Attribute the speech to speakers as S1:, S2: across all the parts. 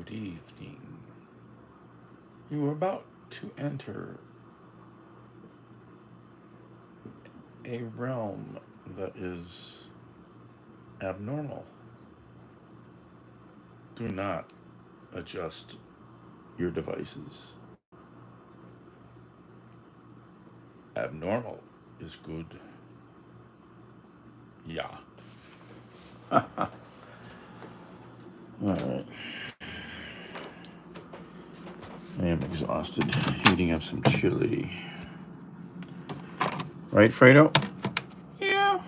S1: Good evening. You are about to enter a realm that is abnormal. Do not adjust your devices. Abnormal is good. Yeah. All right. I am exhausted. Heating up some chili. Right, Fredo? Yeah.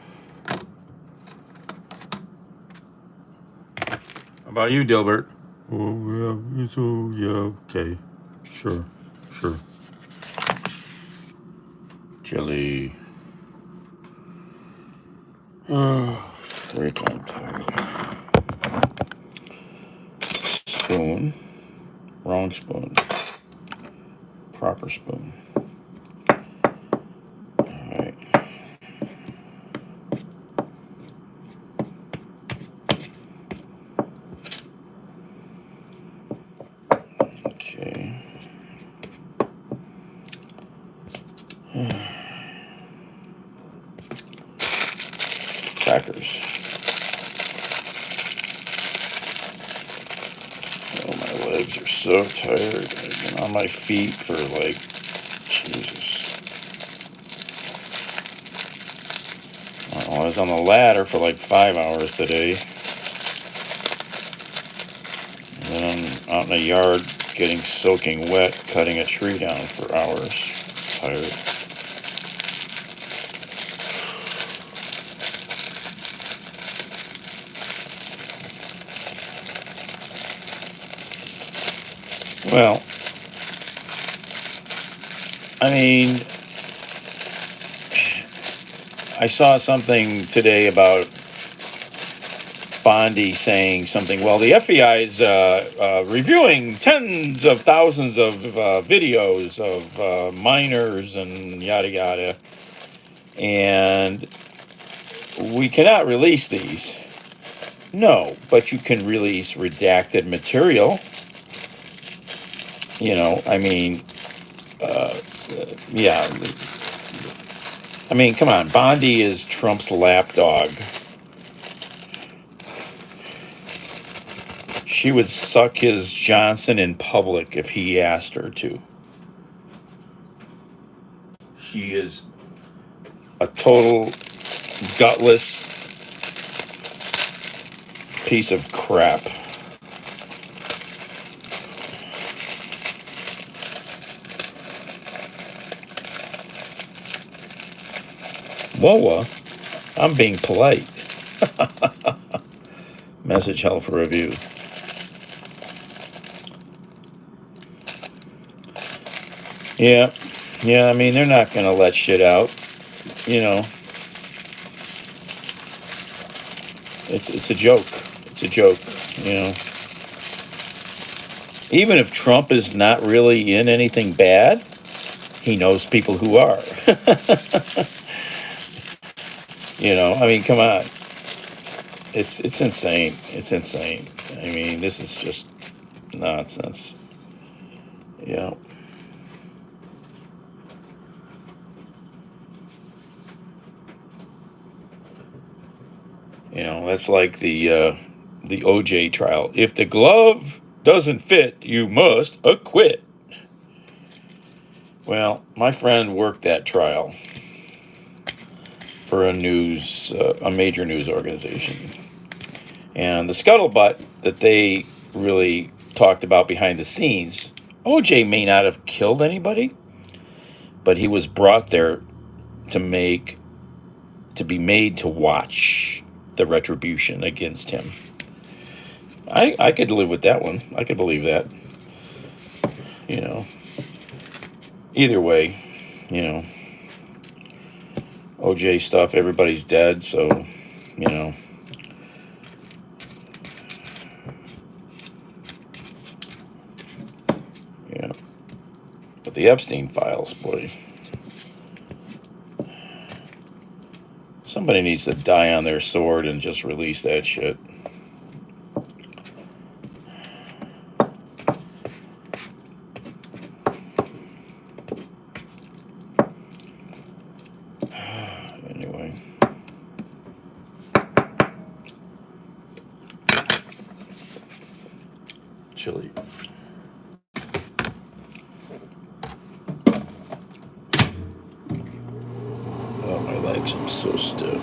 S1: How about you, Dilbert? Oh, yeah. So, yeah. Okay. Sure. Sure. Chili. Oh, freak, I'm tired. Spoon. Wrong spoon. Proper spoon. Alright. Okay. Crackers. Oh, my legs are so tired. I've been on my feet for like, Jesus. I was on the ladder for like 5 hours today. And then I'm out in the yard getting soaking wet, cutting a tree down for hours. Tired. Well, I mean, I saw something today about Bondi saying something. Well, the FBI is reviewing tens of thousands of videos of minors and yada yada, and we cannot release these. No, but you can release redacted material. You know, I mean, yeah. I mean, come on. Bondi is Trump's lapdog. She would suck his Johnson in public if he asked her to. She is a total gutless piece of crap. Whoa, I'm being polite. Message hell for review. Yeah, I mean, they're not going to let shit out. You know, it's a joke. It's a joke, you know. Even if Trump is not really in anything bad, he knows people who are. You know, I mean, come on. It's insane. It's insane. I mean, this is just nonsense. Yeah. You know, that's like the OJ trial. If the glove doesn't fit, you must acquit. Well, my friend worked that trial for a major news organization, and the scuttlebutt that they really talked about behind the scenes. OJ may not have killed anybody, but he was brought there to be made to watch the retribution against him. I could live with that one. I could believe that. You know. Either way, you know. OJ stuff, everybody's dead, so, you know. Yeah. But the Epstein files, boy. Somebody needs to die on their sword and just release that shit. chili. Oh, my legs, I'm so stiff.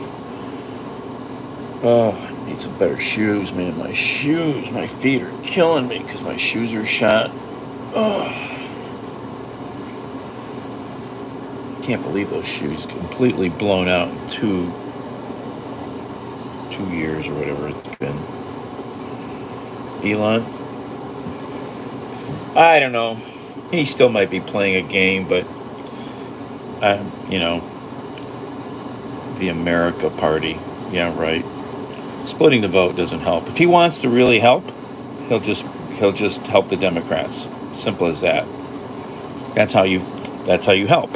S1: Oh, I need some better shoes, man. My shoes, my feet are killing me because my shoes are shot. Oh, can't believe those shoes completely blown out in 2 years or whatever it's been. Elon, I don't know. He still might be playing a game, but you know, the America Party. Yeah, right. Splitting the vote doesn't help. If he wants to really help, he'll just he'll just help the Democrats. Simple as that. That's how you that's how you help.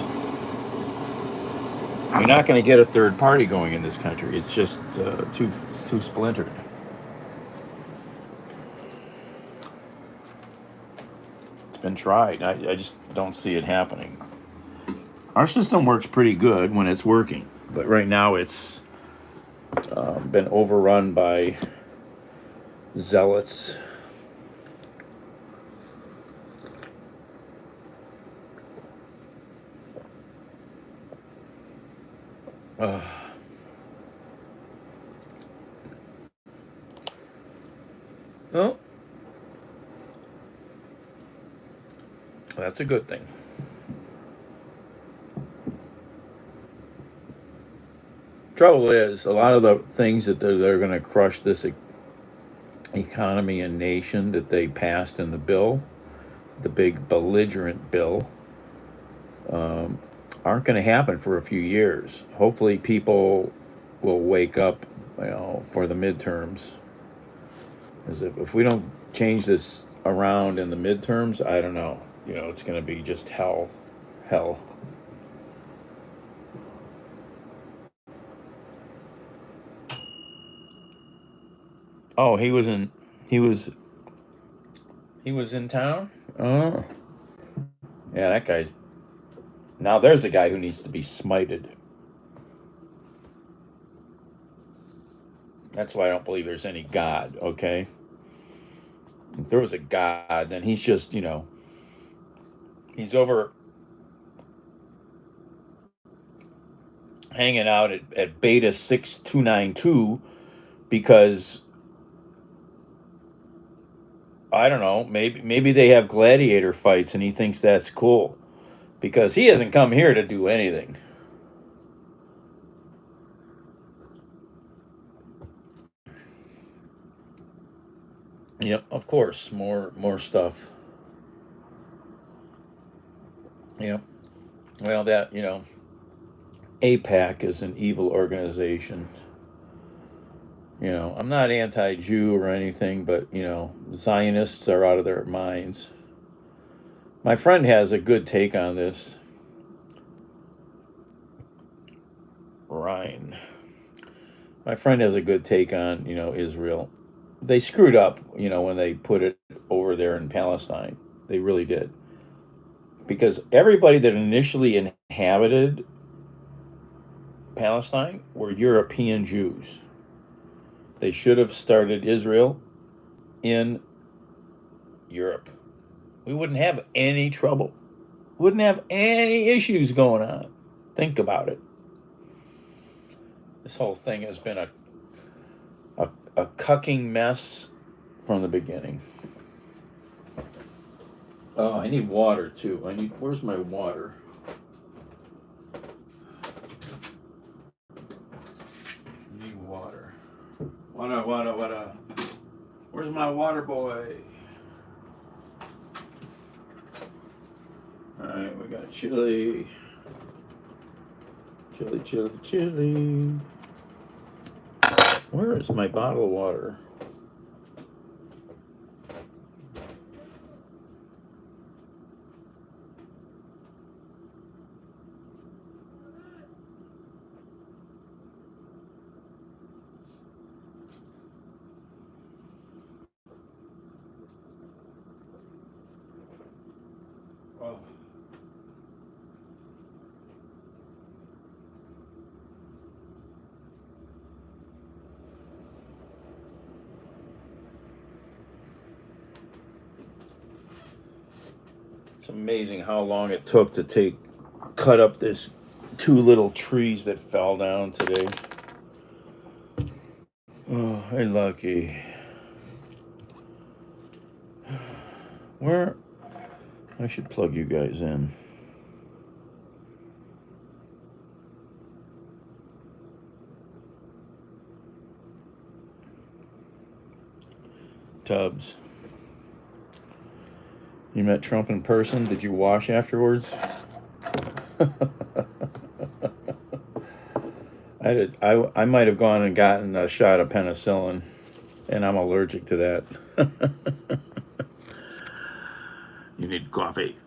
S1: You're not going to get a third party going in this country. It's just too splintered. It's been tried. I just don't see it happening. Our system works pretty good when it's working, but right now it's been overrun by zealots. Uh, well, that's a good thing. Trouble is, a lot of the things that they're going to crush this economy and nation that they passed in the bill, the big belligerent bill, aren't going to happen for a few years. Hopefully, people will wake up, for the midterms. As if we don't change this around in the midterms, I don't know. It's going to be just hell. Oh, he was he was in town. Oh, yeah, that guy's. Now there's a guy who needs to be smited. That's why I don't believe there's any God. Okay, if there was a God, then he's just he's over hanging out at Beta 6292 because I don't know, maybe they have gladiator fights and he thinks that's cool because he hasn't come here to do anything. Yep, of course, more stuff. Yep. Well, that APAC is an evil organization. I'm not anti-Jew or anything, but Zionists are out of their minds. My friend has a good take on this. Ryan. My friend has a good take on Israel. They screwed up when they put it over there in Palestine. They really did, because everybody that initially inhabited Palestine were European Jews. They should have started Israel in Europe. We wouldn't have any trouble. Wouldn't have any issues going on. Think about it. This whole thing has been a cucking mess from the beginning. Oh, I need water too. Where's my water? I need water. Water. Where's my water boy? Alright, we got chili. Chili. Where is my bottle of water? Oh. It's amazing how long it took to cut up this two little trees that fell down today. Oh, hey, Lucky. Where? I should plug you guys in. Tubbs. You met Trump in person? Did you wash afterwards? I might have gone and gotten a shot of penicillin, and I'm allergic to that. You need coffee.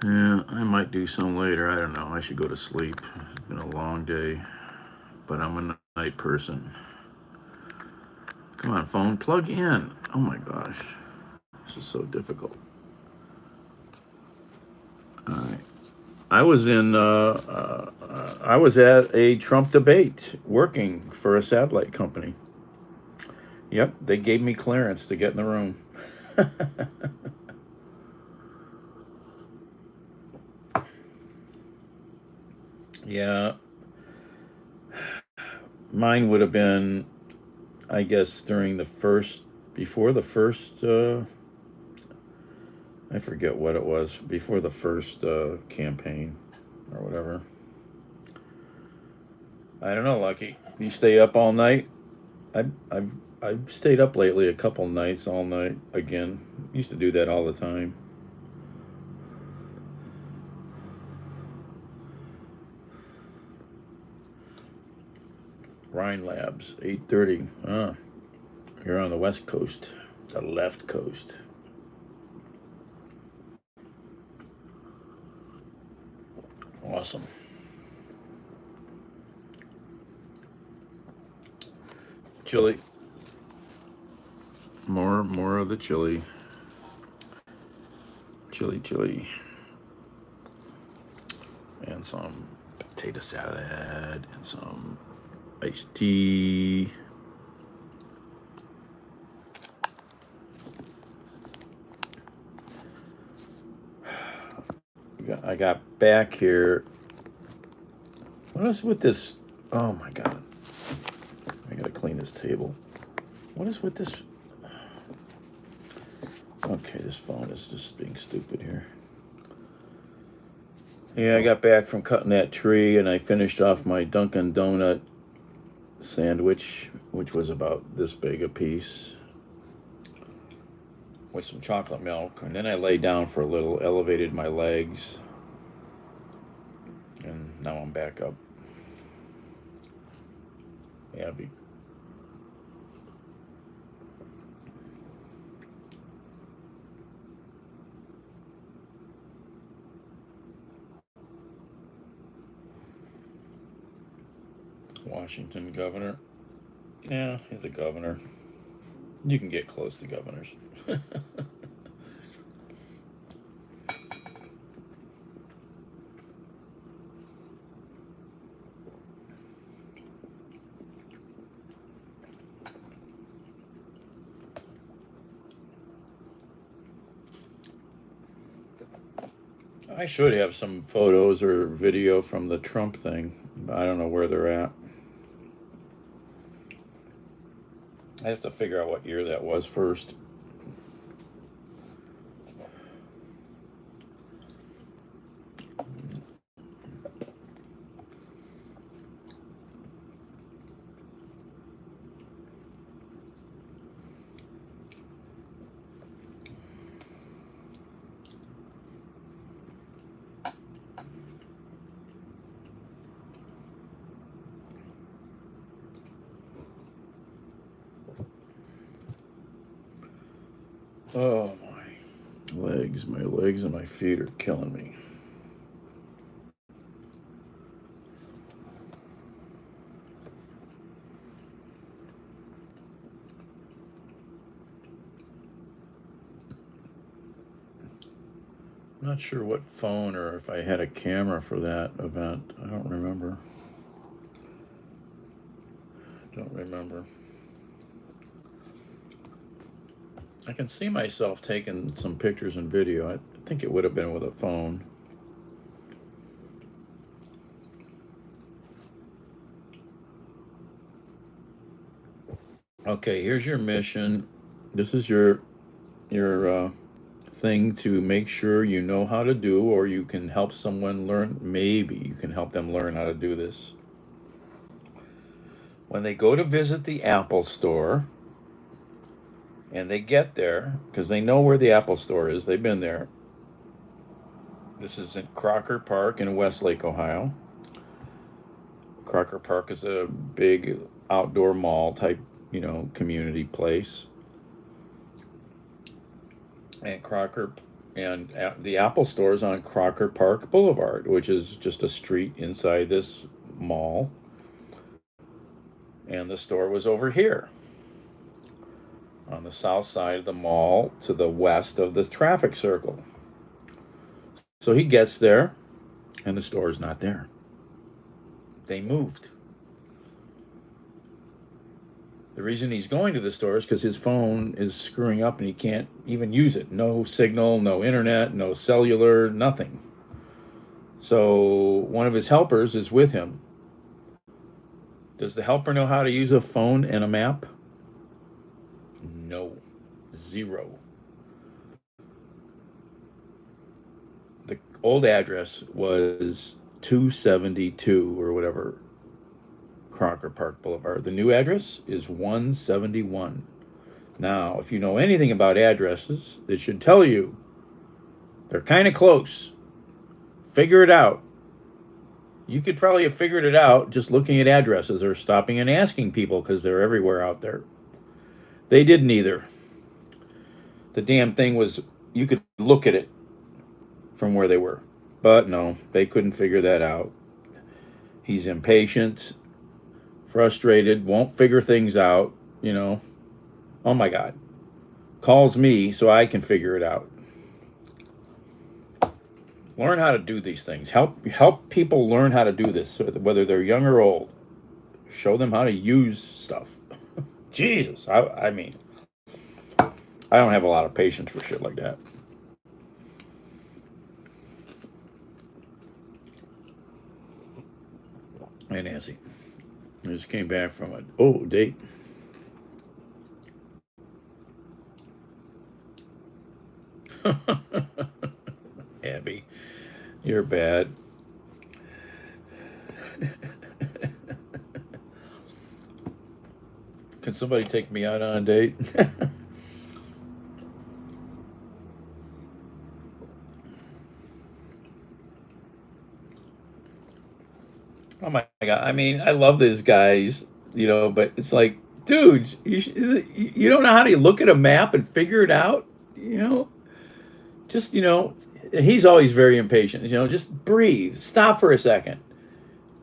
S1: Yeah, I might do some later. I don't know. I should go to sleep. It's been a long day, but I'm a night person. Come on, phone, plug in. Oh my gosh, this is so difficult. All right. I was I was at a Trump debate working for a satellite company. Yep, they gave me clearance to get in the room. Yeah, mine would have been, I guess, before the first, I forget what it was, before the first campaign or whatever. I don't know, Lucky. You stay up all night? I've stayed up lately a couple nights, all night again. Used to do that all the time. Rhine Labs, 8:30. Ah, you're on the West Coast, the left coast. Awesome. Chili. More of the chili. Chili. And some potato salad and some iced tea. I got back here. What is with this? Oh my God. I gotta clean this table. What is with this? Okay, this phone is just being stupid here. Yeah, I got back from cutting that tree and I finished off my Dunkin' Donut sandwich, which was about this big a piece, with some chocolate milk. And then I lay down for a little, elevated my legs, and now I'm back up. Yeah, Washington governor. Yeah, he's a governor. You can get close to governors. I should have some photos or video from the Trump thing, but I don't know where they're at. I have to figure out what year that was first. Oh, my legs and my feet are killing me. I'm not sure what phone or if I had a camera for that event. I don't remember. I can see myself taking some pictures and video. think it would have been with a phone. Okay, here's your mission. This is your thing to make sure you know how to do, or you can help someone learn. Maybe you can help them learn how to do this. When they go to visit the Apple store and they get there, because they know where the Apple store is, they've been there. This is in Crocker Park in Westlake, Ohio. Crocker Park is a big outdoor mall type, community place. And the Apple store is on Crocker Park Boulevard, which is just a street inside this mall. And the store was over here on the south side of the mall to the west of the traffic circle. So he gets there and the store is not there. They moved. The reason he's going to the store is because his phone is screwing up and he can't even use it. No signal, no internet, no cellular, nothing. So one of his helpers is with him. Does the helper know how to use a phone and a map? No. Zero. The old address was 272 or whatever, Crocker Park Boulevard. The new address is 171. Now, if you know anything about addresses, it should tell you they're kind of close. Figure it out. You could probably have figured it out just looking at addresses or stopping and asking people because they're everywhere out there. They didn't either. The damn thing was, you could look at it from where they were. But no, they couldn't figure that out. He's impatient, frustrated, won't figure things out, Oh my God. Calls me so I can figure it out. Learn how to do these things. Help people learn how to do this, whether they're young or old. Show them how to use stuff. Jesus, I mean, I don't have a lot of patience for shit like that. Hey, Nancy. I just came back from a date. Abby, you're bad. Can somebody take me out on a date? Oh my God. I mean, I love these guys, but it's like, dude, you don't know how to look at a map and figure it out, Just, he's always very impatient, just breathe, stop for a second.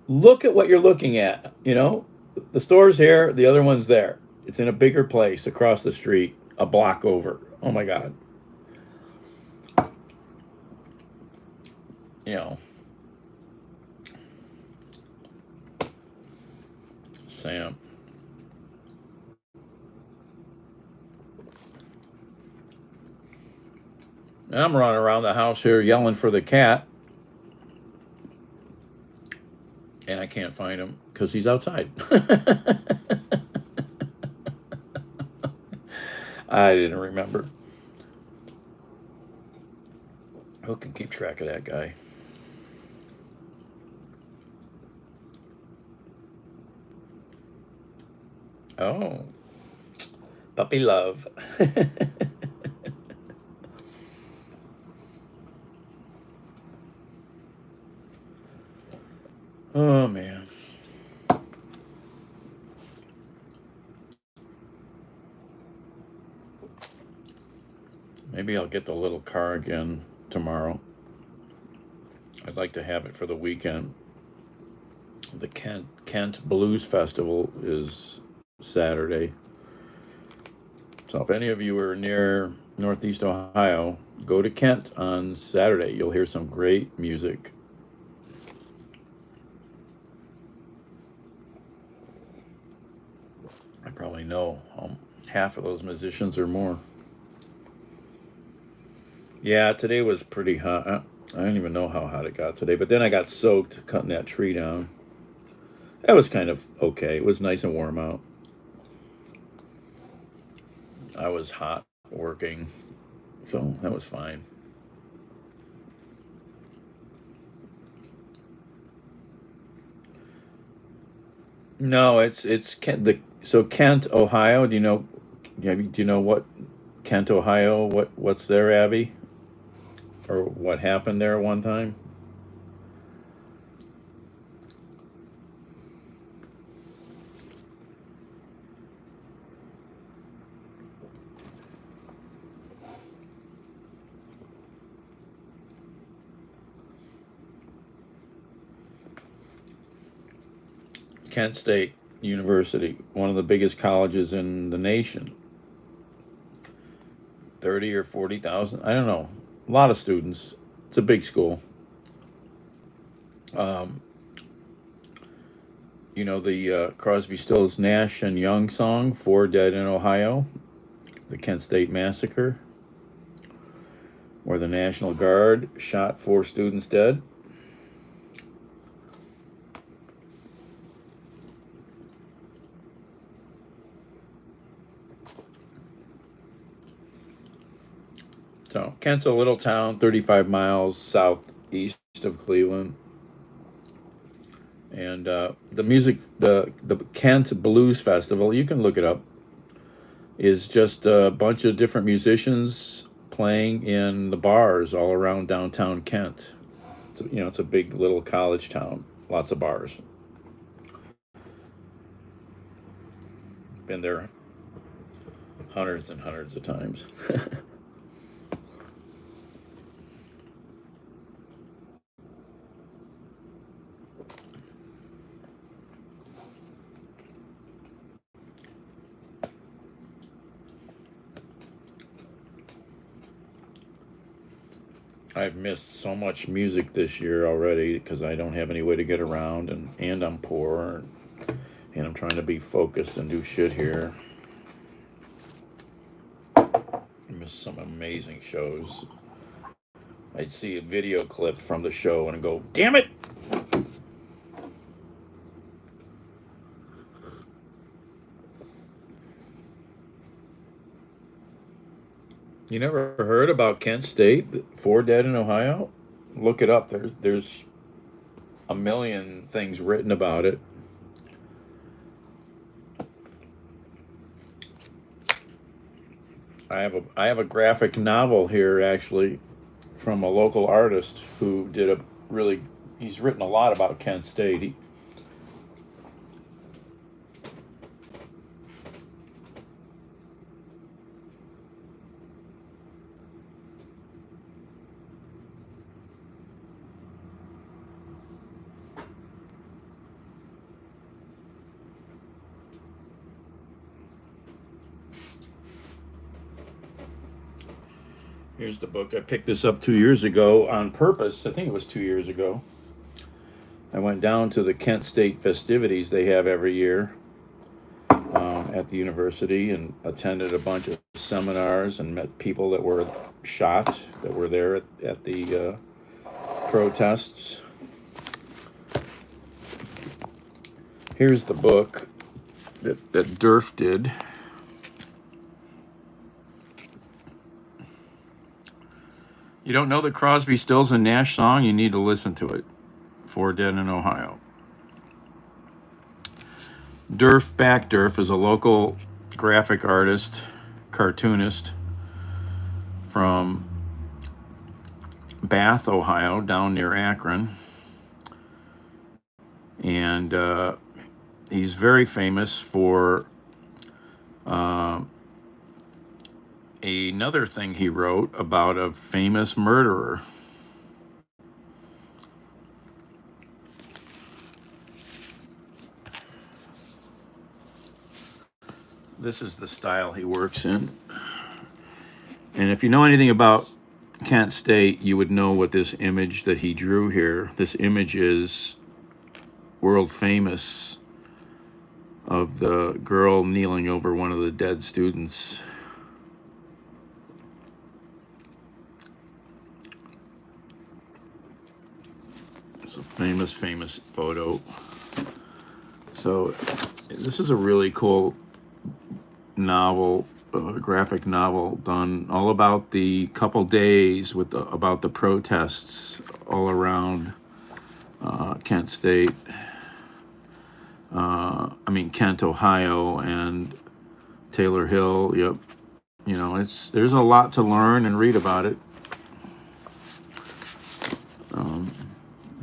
S1: Look at what you're looking at, The store's here, the other one's there. It's in a bigger place across the street, a block over. Oh my God. Sam. And I'm running around the house here yelling for the cat. And I can't find him because he's outside. I didn't remember. Who can keep track of that guy? Oh, puppy love. Oh, man. Maybe I'll get the little car again tomorrow. I'd like to have it for the weekend. The Kent Blues Festival is Saturday. So if any of you are near Northeast Ohio, go to Kent on Saturday. You'll hear some great music. I probably know half of those musicians or more. Yeah, today was pretty hot. I don't even know how hot it got today, but then I got soaked cutting that tree down. That was kind of okay. It was nice and warm out. I was hot working, so that was fine. No, it's Kent, Kent, Ohio. Do you know what Kent, Ohio? What's there, Abby? Or what happened there one time? Kent State University, one of the biggest colleges in the nation. 30 or 40,000. I don't know. A lot of students. It's a big school. Um, the Crosby, Stills, Nash and Young song, Four Dead in Ohio, the Kent State Massacre, where the National Guard shot four students dead. So, Kent's a little town, 35 miles southeast of Cleveland. And the Kent Blues Festival, you can look it up, is just a bunch of different musicians playing in the bars all around downtown Kent. It's a big little college town, lots of bars. Been there hundreds and hundreds of times. I've missed so much music this year already because I don't have any way to get around, and I'm poor, and I'm trying to be focused and do shit here. I missed some amazing shows. I'd see a video clip from the show and go, damn it! You never heard about Kent State? Four dead in Ohio? Look it up. There's a million things written about it. I have a graphic novel here actually from a local artist who did a really he's written a lot about Kent State. Here's the book. I picked this up 2 years ago on purpose. I think it was 2 years ago. I went down to the Kent State festivities they have every year at the university and attended a bunch of seminars and met people that were shot that were there at the protests. Here's the book that Durf did. You don't know the Crosby, Stills, and Nash song? You need to listen to it. Four Dead in Ohio. Durf Backdurf is a local graphic artist, cartoonist from Bath, Ohio, down near Akron. And he's very famous for another thing he wrote about a famous murderer. This is the style he works in. And if you know anything about Kent State, you would know what this image that he drew here. This image is world famous of the girl kneeling over one of the dead students. It's a famous photo. So this is a really cool novel, graphic novel done all about the couple days with about the protests all around Kent State. Kent, Ohio, and Taylor Hill. Yep. There's a lot to learn and read about it.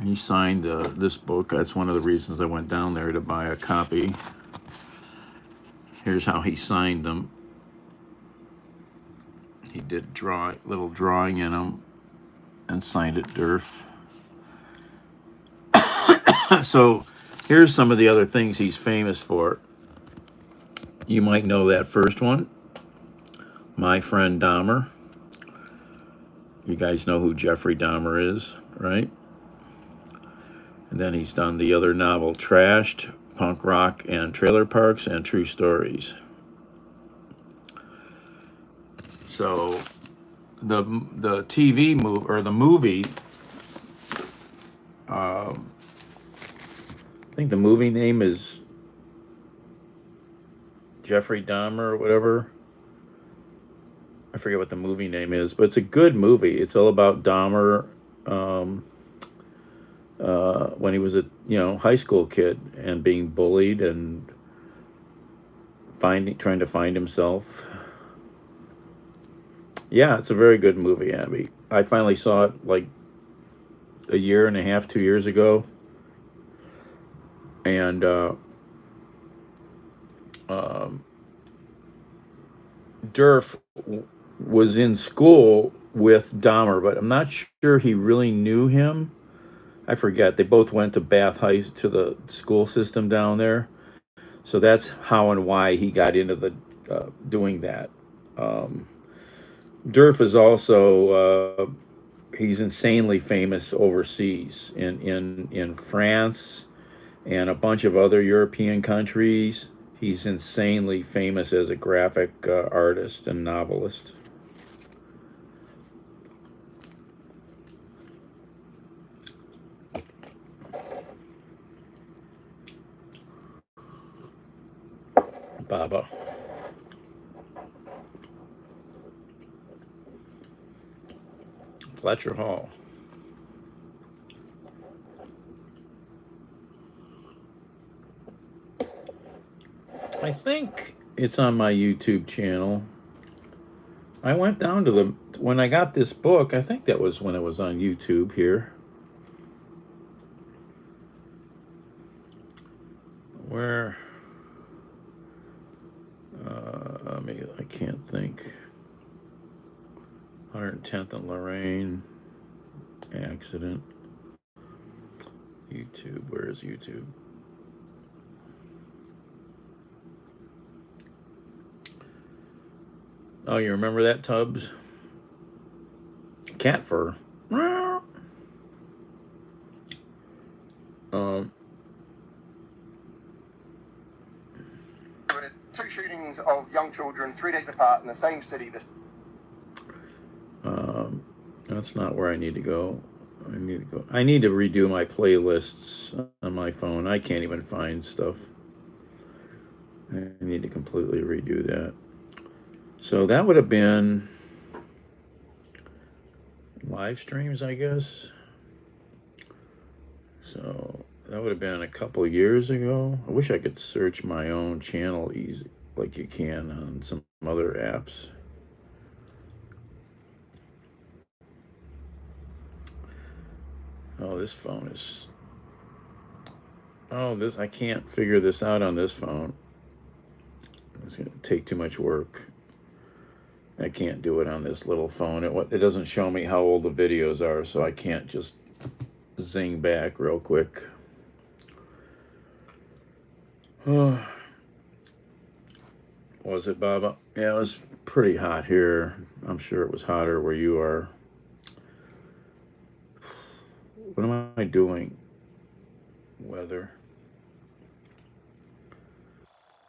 S1: He signed this book. That's one of the reasons I went down there to buy a copy. Here's how he signed them. He did little drawing in them and signed it Durf. So here's some of the other things he's famous for. You might know that first one, My Friend Dahmer. You guys know who Jeffrey Dahmer is, right? And then he's done the other novel, Trashed, Punk Rock and Trailer Parks, and True Stories. So the TV movie, or the movie, I think the movie name is Jeffrey Dahmer or whatever. I forget what the movie name is, but it's a good movie. It's all about Dahmer when he was a high school kid and being bullied and trying to find himself. Yeah, it's a very good movie, Abby. I finally saw it like a year and a half, 2 years ago, and Durf was in school with Dahmer, but I'm not sure he really knew him. I forget. They both went to Bath High, to the school system down there. So that's how and why he got into the doing that. Durf is also he's insanely famous overseas in France and a bunch of other European countries. He's insanely famous as a graphic artist and novelist. Baba. Fletcher Hall. I think it's on my YouTube channel. I went down to when I got this book, I think that was when it was on YouTube here. Where? I can't think. 110th and Lorraine. Accident. YouTube. Where is YouTube? Oh, you remember that, Tubbs? Cat fur.
S2: Two shootings of young children 3 days apart in the same city.
S1: That's not where I need to go. I need to redo my playlists on my phone. I can't even find stuff. I need to completely redo that. So that would have been live streams, I guess. So that would have been a couple years ago. I wish I could search my own channel easy, like you can on some other apps. Oh, this phone is... Oh, I can't figure this out on this phone. It's going to take too much work. I can't do it on this little phone. It doesn't show me how old the videos are, so I can't just zing back real quick. Was it, Baba? Yeah, it was pretty hot here. I'm sure it was hotter where you are. What am I doing? Weather.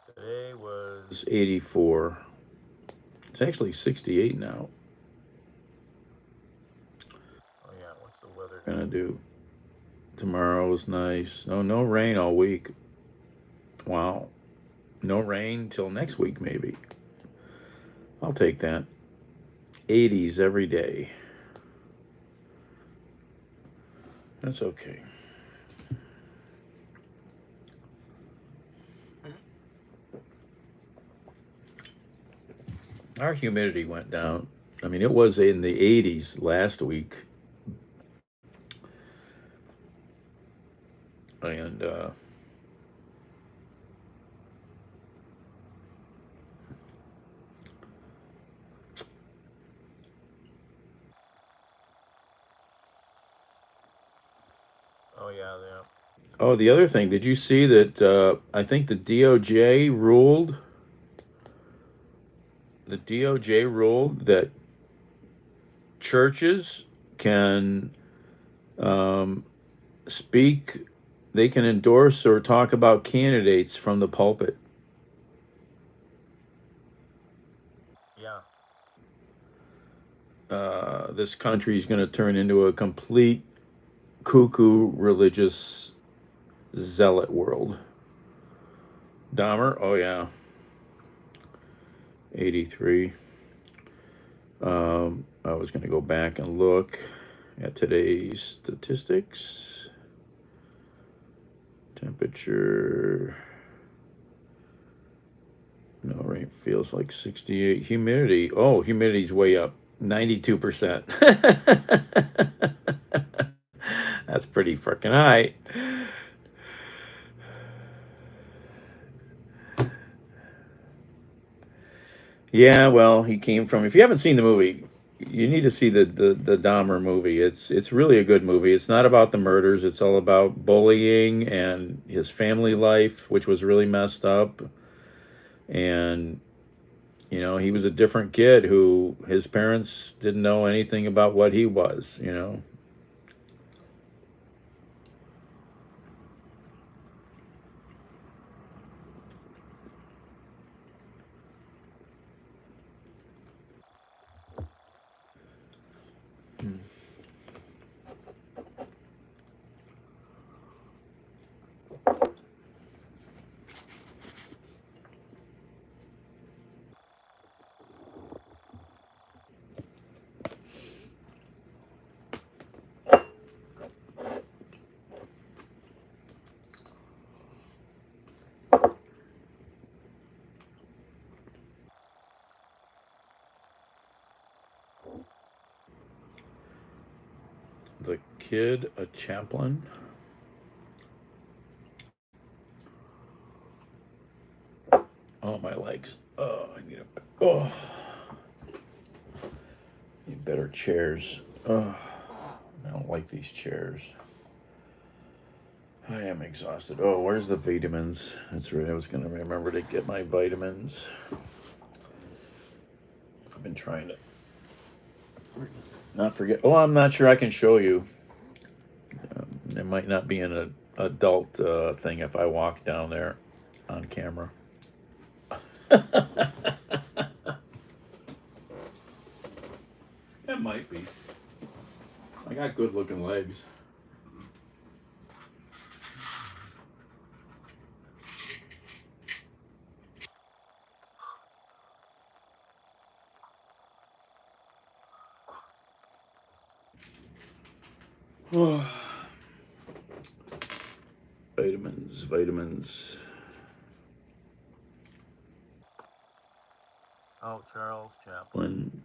S1: Today was 84. It's actually 68 now. Oh yeah, what's the weather gonna do? Tomorrow's nice. No rain all week. Wow. No rain till next week, maybe. I'll take that. 80s every day. That's okay. Our humidity went down. I mean, it was in the 80s last week. And oh yeah, yeah. Oh, the other thing, did you see that I think the DOJ ruled that churches can speak, they can endorse or talk about candidates from the pulpit. Yeah. This country is going to turn into a complete cuckoo religious zealot world. Dahmer, oh yeah, 83. I was going to go back and look at today's statistics. Temperature. No rain, feels like 68. Humidity. Oh, humidity's way up. 92%. That's pretty freaking high. Yeah, well, he came from. If you haven't seen the movie, you need to see the Dahmer movie. It's really a good movie. It's not about the murders. It's all about bullying and his family life, which was really messed up. And he was a different kid who his parents didn't know anything about what he was. The kid, a chaplain. Oh, my legs. Oh, I need oh. Need better chairs. Oh, I don't like these chairs. I am exhausted. Oh, where's the vitamins? That's right. I was going to remember to get my vitamins. I've been trying to not forget. Oh, I'm not sure I can show you. It might not be an adult thing if I walk down there on camera. It might be. I got good looking legs. Vitamins. Oh, Charles Chaplin.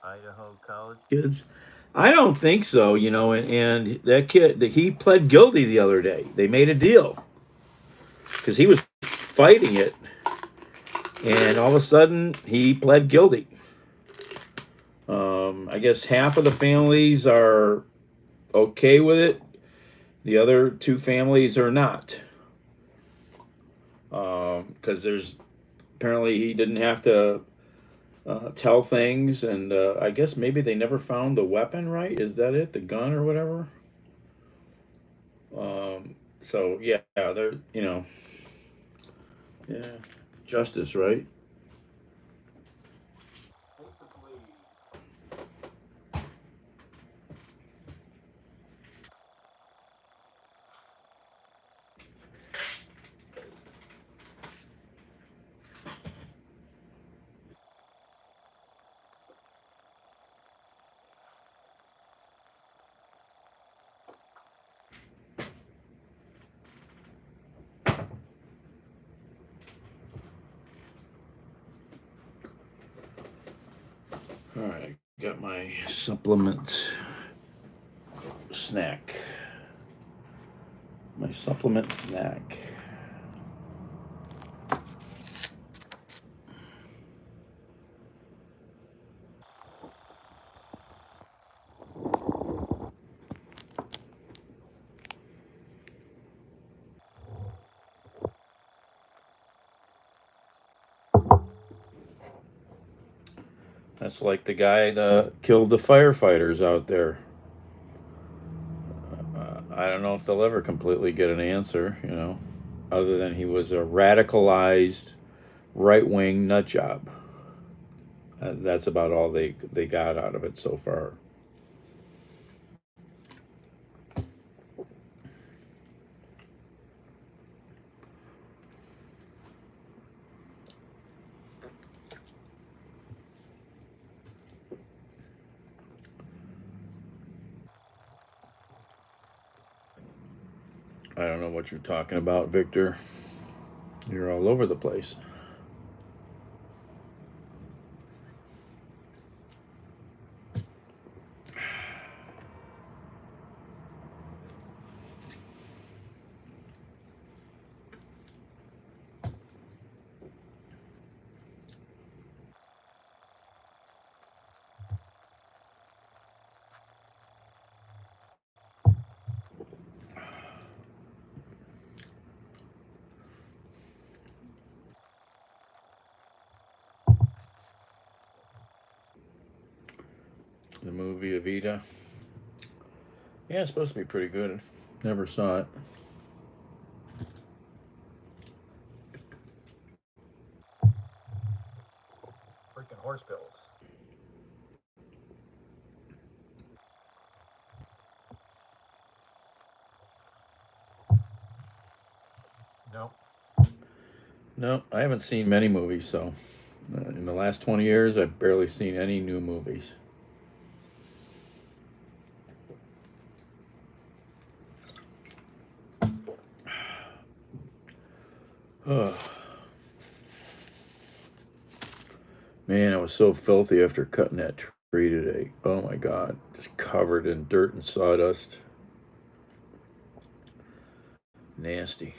S1: Idaho College kids. I don't think so, and that kid, he pled guilty the other day. They made a deal because he was fighting it, and all of a sudden he pled guilty. I guess half of the families are okay with it. The other two families are not. Because there's apparently he didn't have to tell things, and I guess maybe they never found the weapon, right? Is that it? The gun or whatever? So yeah, they're yeah, justice, right? All right, got my supplement snack. My supplement snack. That's like the guy that killed the firefighters out there. I don't know if they'll ever completely get an answer, other than he was a radicalized right wing nut job. That's about all they got out of it so far. I don't know what you're talking about, Victor. You're all over the place. The movie Evita. Yeah, it's supposed to be pretty good. Never saw it.
S3: Freaking horse bills. No.
S1: No, I haven't seen many movies, so in the last 20 years, I've barely seen any new movies. Ugh. Man, I was so filthy after cutting that tree today. Oh my God. Just covered in dirt and sawdust. Nasty.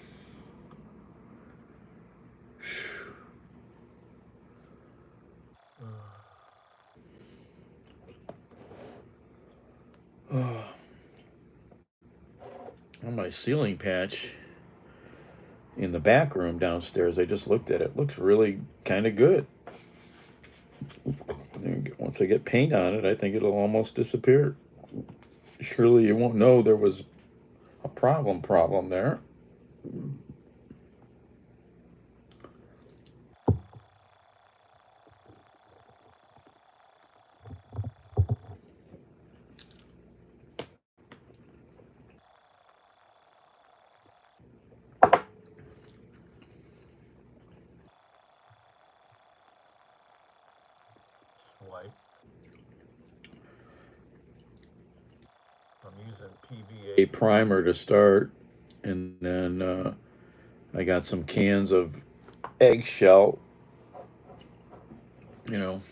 S1: Oh. On my ceiling patch in the back room downstairs, I just looked at it. Looks really kind of good. Once I get paint on it, I think it'll almost disappear. Surely you won't know there was a problem there.
S3: White. I'm using PVA
S1: A primer to start, and then I got some cans of eggshell, you know,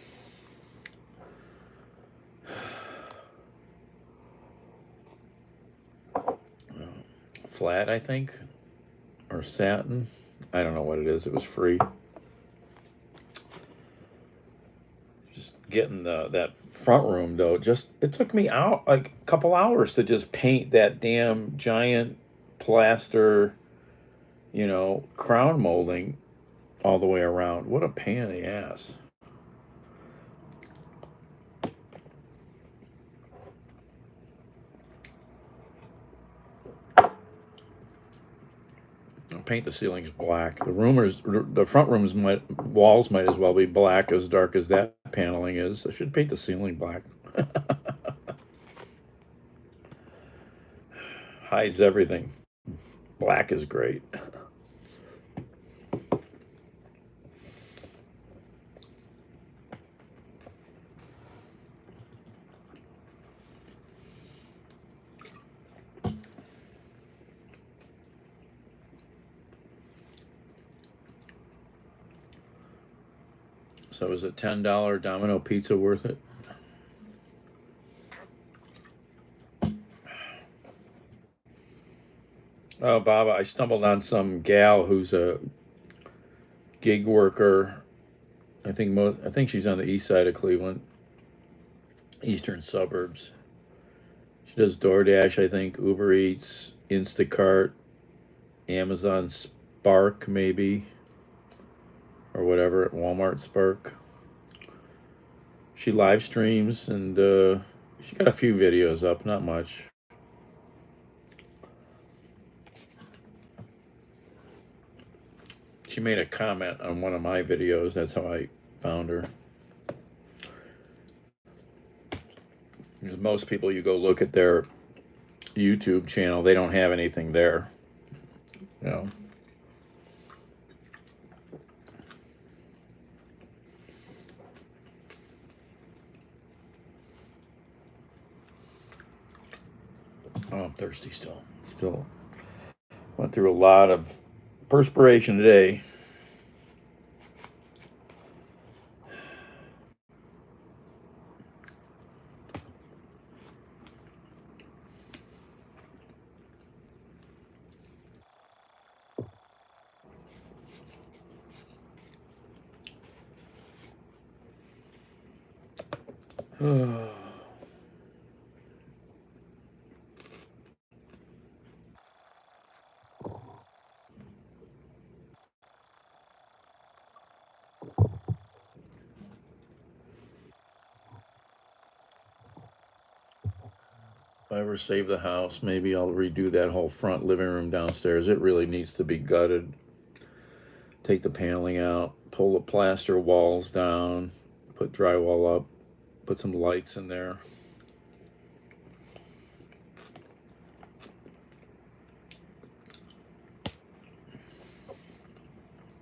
S1: flat, I think, or satin. I don't know what it is. It was free. Just getting that front room though. Just it took me out like a couple hours to just paint that damn giant plaster, crown molding all the way around. What a pain in the ass. I'll paint the ceilings black. The front room's walls might as well be black, as dark as that paneling is. I should paint the ceiling black. Hides everything. Black is great. So is a $10 Domino pizza worth it? Oh, Baba, I stumbled on some gal who's a gig worker. I think she's on the east side of Cleveland, eastern suburbs. She does DoorDash, I think, Uber Eats, Instacart, Amazon Spark, maybe, or whatever, Walmart Spark. She live streams and she got a few videos up, not much. She made a comment on one of my videos. That's how I found her. Because most people, you go look at their YouTube channel, they don't have anything there. You know. Oh, I'm thirsty still. Still went through a lot of perspiration today. If I ever save the house, maybe I'll redo that whole front living room downstairs. It really needs to be gutted. Take the paneling out, pull the plaster walls down, put drywall up, put some lights in there.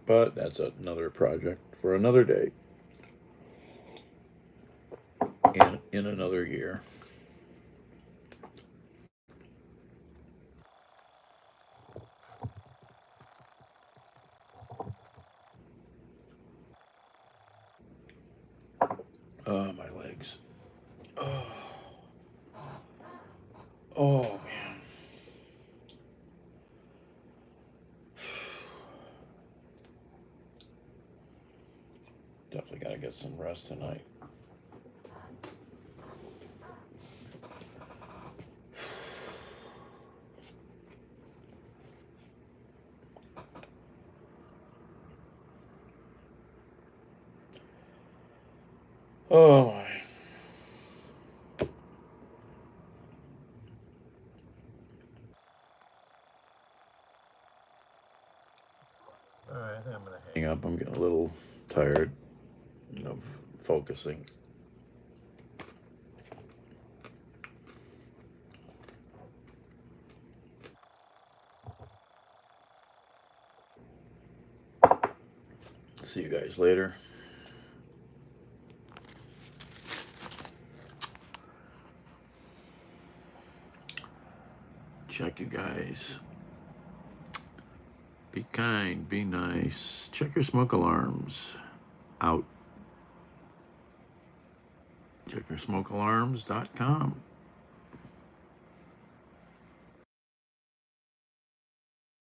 S1: But that's another project for another day. And in another year. Oh, my legs. Oh, man. Definitely got to get some rest tonight. Oh, my.
S3: Alright, I think I'm gonna
S1: Hang up. I'm getting a little tired of focusing. See you guys later. Check, you guys. Be kind, be nice. Check your smoke alarms. Out. Check your smokealarms.com.